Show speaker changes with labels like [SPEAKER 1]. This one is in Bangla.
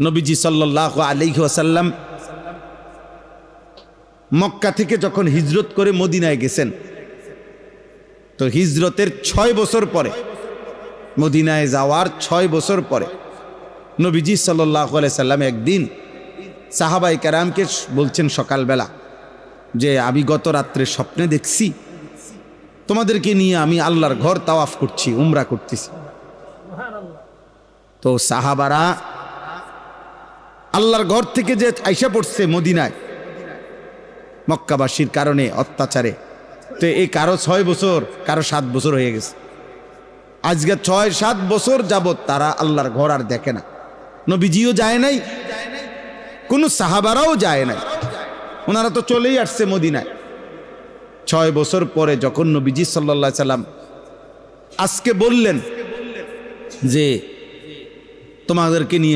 [SPEAKER 1] নবীজি সাল্লাল্লাহু আলাইহি ওয়াসাল্লাম মক্কা থেকে যখন হিজরত করে মদিনায় গেছেন, তো হিজরতের 6 বছর পরে, মদিনায় যাওয়ার 6 বছর পরে নবীজি সাল্লাল্লাহু আলাইহি সাল্লাম একদিন সাহাবায়ে কেরামকে বলছেন সকালবেলা যে আমি গত রাত্রে স্বপ্নে দেখছি তোমাদেরকে নিয়ে আমি আল্লাহর ঘর তাওয়াফ করছি, উমরা করতেছি। তো সাহাবারা আল্লাহর ঘর থেকে যে আইসা পড়ছে মদিনায় মক্কাবাসীর কারণে অত্যাচারে, তো এই কারো 6 বছর, কারো 7 বছর হয়ে গেছে। আজকে 6-7 বছর যাবত তারা আল্লাহর ঘর আর দেখে না। নবীজিও যায় নাই, কোন সাহাবারাও যায় নাই, ওনারা তো চলেই আসছে মদিনায়। 6 বছর পরে যখন নবীজি সাল্লাল্লাহু আলাইহি সাল্লাম আজকে বললেন যে তোমাদেরকে নিয়ে